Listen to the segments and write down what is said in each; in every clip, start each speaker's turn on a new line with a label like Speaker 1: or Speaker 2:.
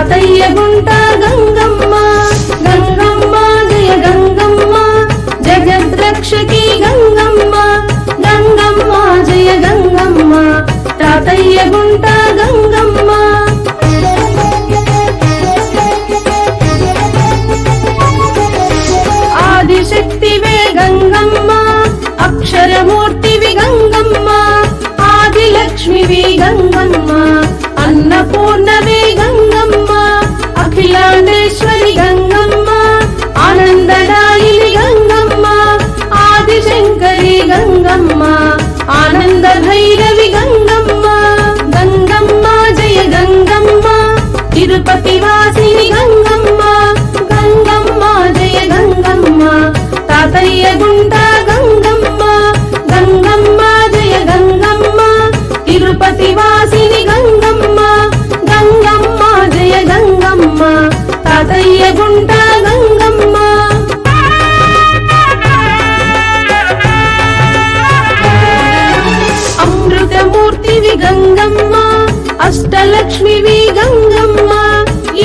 Speaker 1: తాతయ్య గుంట గంగమ్మ గంగమ్మ జయ గంగమ్మ జగద్రక్షకి గంగమ్మ గంగమ్మ జయ గంగమ్మ తాతయ్య గుంట గంగమ్మ ఆదిశక్తివే గంగమ్మ అక్షరమూర్తివి గంగమ్మ ఆదిలక్ష్మివి గంగమ్మ అన్నపూర్ణవే గంగమ్మ అఖిలాండేశ్వరి గంగమ్మ ఆనందదాయిని గంగమ్మ ఆదిశంకరి గంగమ్మ ఆనంద భైరవి గంగమ్మ గంగమ్మ జయ గంగమ్మ తిరుపతి వాసిని గంగమ్మ గంగమ్మ జయ గంగమ్మ తాతయ్య గుంట గంగమ్మ గంగమ్మ జయ గంగమ్మ తిరుపతి వాసిని గంగమ్మ గంగమ్మ జయ గంగమ్మ తాతయ్య గుంట గంగమ్మ అమృతమూర్తివి గంగమ్మ అష్టలక్ష్మివి గంగమ్మ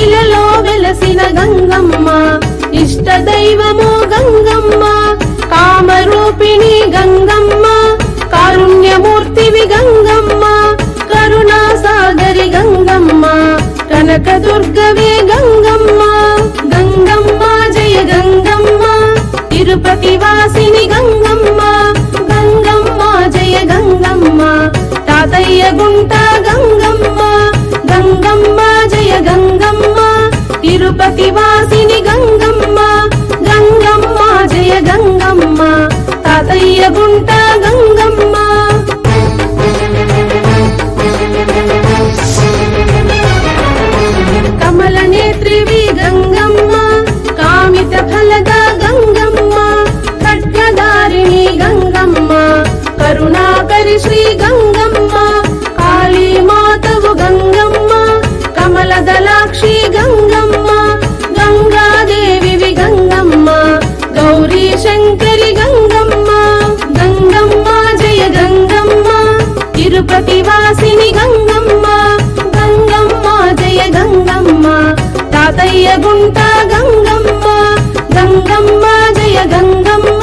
Speaker 1: ఇలలో వెలసిన గంగమ్మ ఇష్ట దైవము గంగమ్మ కామరూపిణి గంగమ్మ కారుణ్యమూర్తివి గంగమ్మ కరుణా సాగరి గంగమ్మ కనకదుర్గవే గంగమ్మ గంగమ్మ జయ గంగమ్మ తిరుపతి వాసిని గంగమ్మ గంగమ్మ జయ గంగమ్మ తాతయ్య గుంట గంగమ్మ గంగమ్మ జయ గంగమ్మ తిరుపతి వాసిని గంగమ్మ గంగమ్మ జయ గంగమ్మ తాతయ్య గుంట గంగమ్మ కమల నేత్రివి గంగమ్మ కామిత ఫలద గంగమ్మ ఖడ్గదారిణి గంగమ్మ కరుణాకరి శ్రీ గంగమ్మ కాళీ మాతవు గంగమ్మ కమల దళాక్షి గంగమ్మ గంగాదేవి గంగమ్మ గౌరీ శంకరి గంగమ్మ గంగమ్మ జయ గంగమ్మ తిరుపతి వాసిని గంగమ్మ గంగమ్మ జయ గంగమ్మ తాతయ్య గుంట గంగమ్మ గంగమ్మ జయ గంగమ్మ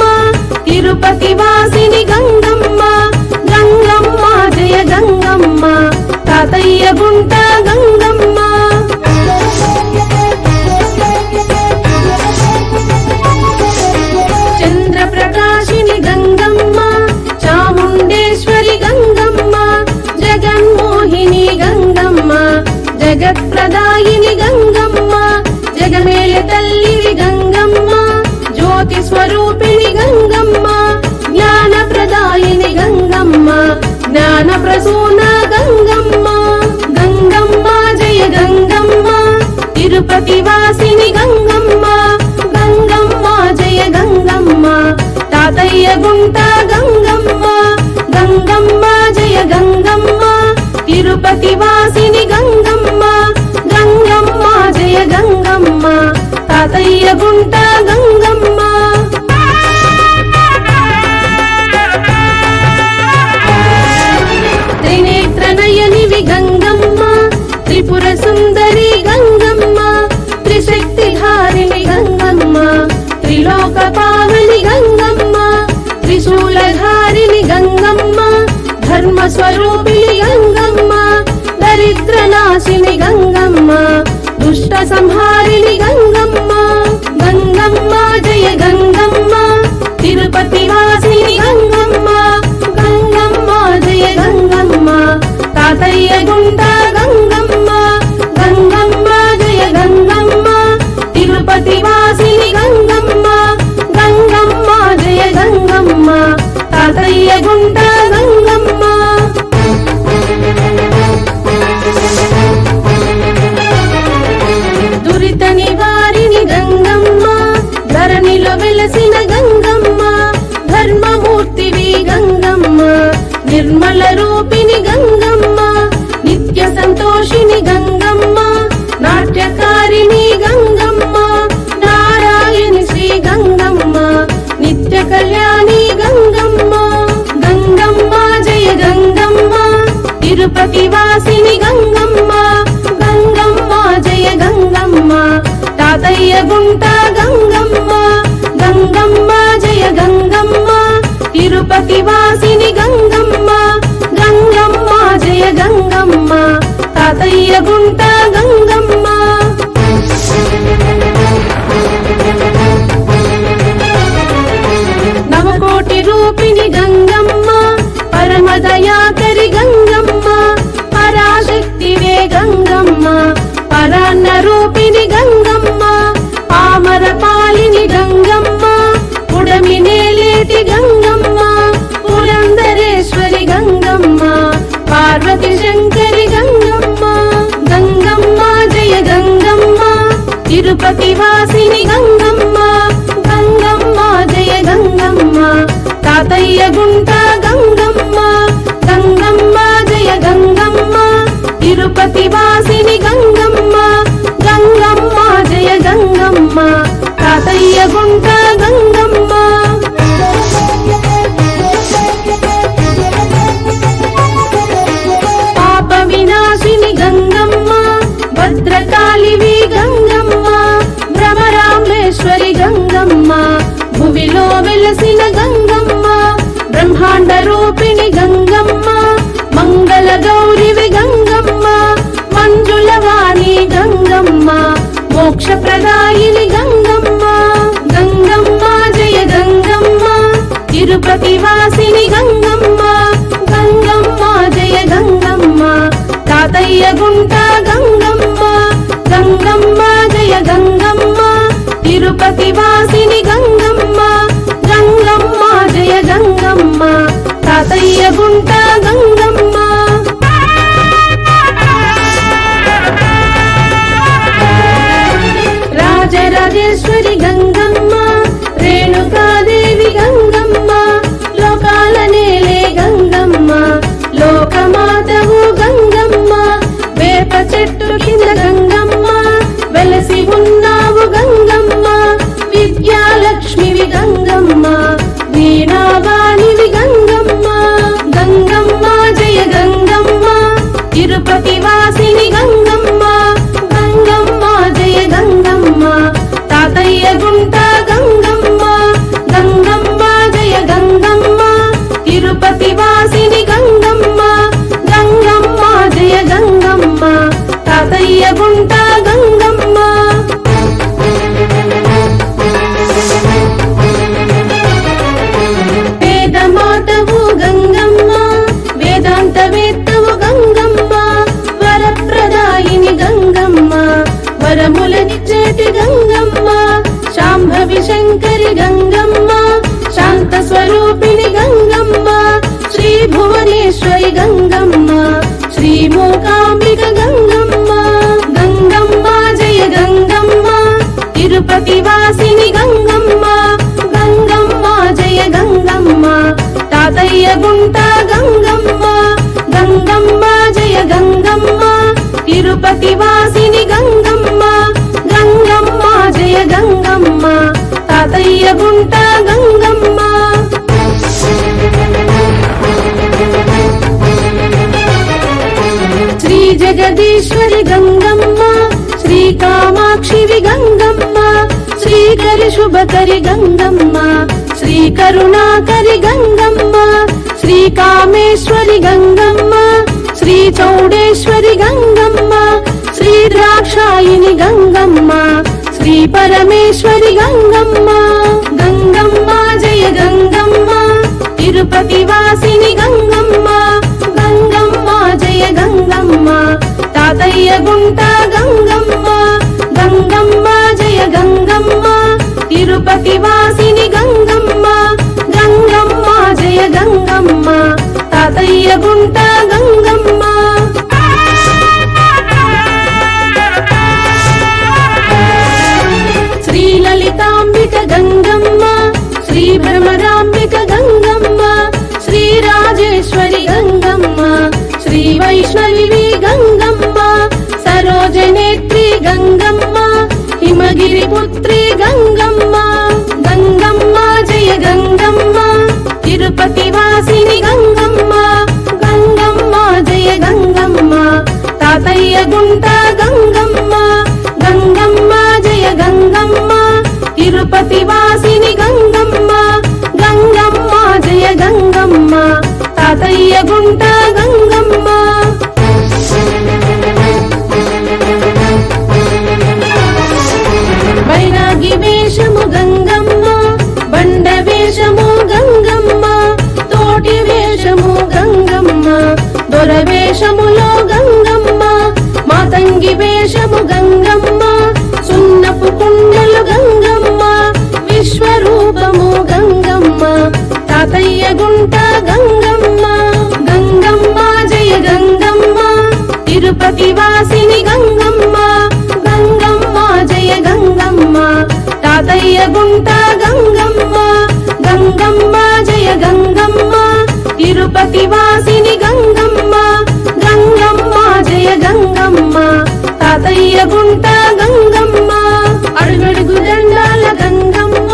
Speaker 1: తిరుపతి వాసిని గంగమ్మ గంగమ్మ జయ గంగమ్మ తాతయ్య గుంట గంగమ్మ చంద్రప్రకాశిని గంగమ్మ చాముండేశ్వరి గంగమ్మ జగన్మోహిని గంగమ్మ జగత్ప్రదాయిని గంగమ్మ జగమేల తల్లివి గంగమ్మ జ్యోతి స్వరూపిణి గంగమ్మ జ్ఞానప్రదాయిని గంగమ్మ జ్ఞాన ప్రసూన గంగమ్మ గంగమ్మ జయ గంగమ్మ తిరుపతి వాసిని గంగమ్మ గంగమ్మ జయ గంగమ్మ తాతయ్య గుంట గంగమ్మ గంగమ్మ జయ గంగమ్మ తిరుపతి వాసిని గంగమ్మ గంగమ్మ జయ గంగమ్మ తాతయ్య గుంట గంగమ్మ త్రినేత్రనయనివి గంగమ్మ త్రిపుర సుందరి గంగమ్మ త్రిశక్తిధారిణి గంగమ్మ త్రిలోక పావని గంగమ్మ త్రిశూలధారిణి గంగమ్మ ధర్మ స్వరూపిణి గంగమ్మ దరిద్ర నాశిని గంగమ్మ దుష్ట సంహారిణి గంగమ్మ గంగమ్మ జయ గంగమ్మ తిరుపతి వాసిని గంగమ్మ గంగమ్మ జయ గంగమ్మ తాతయ్య గుంట గంగమ్మ గంగమ్మ జయ గంగమ్మ తిరుపతి వాసిని గంగమ్మ గంగమ్మ జయ గంగమ్మ తాతయ్య గుంట గంగమ్మ దురిత నివారణ తాతయ్య గుంట గంగమ్మ గంగమ్మ జయ గంగమ్మ తిరుపతి వాసిని గంగమ్మ గంగమ్మ జయ గంగమ్మ తాతయ్య గుంట గంగమ్మ నవకోటి రూపిణి గంగమ్మ పరమదయాకరి గంగమ్మ పరాశక్తివే గంగమ్మ పరాన్న రూపిణి గంగమ్మ పామర పాలిని గంగమ్మ పుడమి నేలేటి గంగమ్మ పురందరేశ్వరి గంగమ్మ పార్వతి శంకరి గంగమ్మ గంగమ్మ జయ గంగమ్మ తిరుపతి వాసిని గంగమ్మ గంగమ్మ జయ గంగమ్మ తాతయ్య గుంట గంగమ్మ గంగమ్మ జయ గంగమ్మ తిరుపతి వాసిని గంగమ్మ గంగమ్మ జయ గంగమ్మ తాతయ్య గుంట గంగమ్మ పాప వినాశిని గంగమ్మ భద్రకాళివి గంగమ్మ భ్రమరాంబేశ్వరి గంగమ్మ భువిలో వెలసిన గంగమ్మ బ్రహ్మాండ రూపిణి గంగమ్మ మంగళ గౌరివి గంగమ్మ మంజుల వాణి గంగమ్మ మోక్ష ప్రదాయిని గంగమ్మ గంగమ్మ జయ గంగమ్మ తిరుపతి వాసిని గంగమ్మ గంగమ్మ జయ గంగమ్మ తాతయ్య గుంట గంగమ్మ గంగమ్మ జయ గంగమ్మ తిరుపతి వాసిని గంగమ్మ గంగమ్మ జయ గంగమ్మ తాతయ్య గుంట గంగమ్మ రాజరాజేశ్వరి గంగమ్మ రేణుకాదేవి గంగమ్మ లోకాల నేలే గంగమ్మ లోకమాతవు గంగమ్మ వేప చెట్టు కింద గంగమ్మ వెలసి ఉన్నావు గంగమ్మ విద్యాలక్ష్మివి గంగమ్మ వీణావాణివి గంగమ్మ గంగమ్మ జయ గంగమ్మ తిరుపతి వాసిని గంగమ్మ గంగమ్మ జయ గంగమ్మ తాతయ్య గుంట గంగమ్మ గంగమ్మ జయ గంగమ్మ తిరుపతి వాసిని గంగమ్మ గంగమ్మ జయ గంగమ్మ తాతయ్య గుంట గంగమ్మ వేదమాతవు గంగమ్మ వేదాంతవేత్తవు గంగమ్మ వరప్రదాయిని గంగమ్మ వరములనిచ్చేటి గంగమ్మ శాంభవి శంకరి గంగమ్మ శాంత స్వరూపిణి గంగమ్మ శ్రీ భువనేశ్వరి గంగమ్మ శ్రీ మూకాంబిక గంగమ్మ గంగమ్మ జయ గంగమ్మ తిరుపతి వాసిని గంగమ్మ గంగమ్మ జయ గంగమ్మ తాతయ్య గుంట గంగమ్మ గంగమ్మ జయ గంగమ్మ తిరుపతి వాసిని గంగమ్మ గంగమ్మ జయ గంగమ్మ తాతయ్య గుంట గంగమ్మ శ్రీ జగదీశ్వరి గంగమ్మ శ్రీ కామాక్షివి గంగమ్మ శ్రీకరి శుభకరి గంగమ్మ శ్రీ కరుణాకరి గంగమ్మ శ్రీ కామేశ్వరి గంగమ్మ శ్రీ చౌడేశ్వరి గంగమ్మ శ్రీ ద్రాక్షాయిని గంగమ్మ శ్రీ పరమేశ్వరి గంగమ్మ గంగమ్మ జయ గంగమ్మ తిరుపతి వాసిని గంగమ్మ గంగమ్మ జయ గంగమ్మ తాతయ్య గుంట గంగమ్మ గంగమ్మ జయ గంగమ్మ తిరుపతి వాసిని గంగమ్మ గంగమ్మ జయ గంగమ్మ తాతయ్య గుంట గంగమ్మ శ్రీ లలితాంబిక గంగమ్మ శ్రీ భ్రమరాంబిక గంగమ్మ శ్రీ రాజేశ్వరి గంగమ్మ శ్రీ వైష్ణవి గంగమ్మ సరోజనేత్రి గంగమ్మ హిమగిరి పుత్రి గంగమ్మ గంగ తాతయ్య గుంట గంగమ్మ గంగమ్మ జయ గంగమ్మ తిరుపతి వాసిని గంగమ్మ గంగమ్మ జయ గంగమ్మ తాతయ్య గుంట గంగమ్మ అడుగడుగు దండాల గంగమ్మ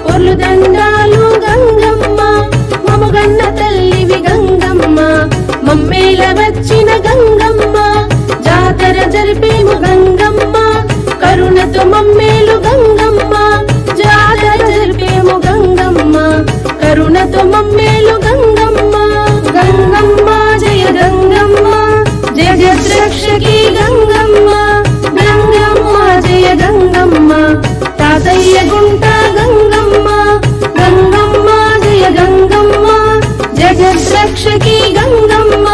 Speaker 1: పొర్లు దండాలు గంగమ్మ మమగన్న తల్లివి గంగమ్మ మమ్మేల వచ్చిన గంగమ్మ జాతర జరిపేము గంగమ్మ కరుణతో మమ్మేలు గంగమ్మ జాతర జరిపేము గంగమ్మ కరుణతో మమ్మేలు గంగమ్మ గంగమ్మ జయ గంగమ్మ జగద్రక్షకి గంగమ్మ గంగమ్మ జయ గంగమ్మ తాతయ్య గుంట గంగమ్మ గంగమ్మ జయ గంగమ్మ జగద్రక్షకి గంగమ్మ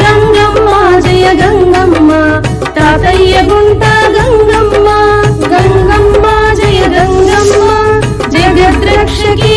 Speaker 1: గంగమ్మ జయ గంగమ్మ తాతయ్య గుంట గంగమ్మ గంగమ్మ జయ గంగమ్మ జగద్రక్షకి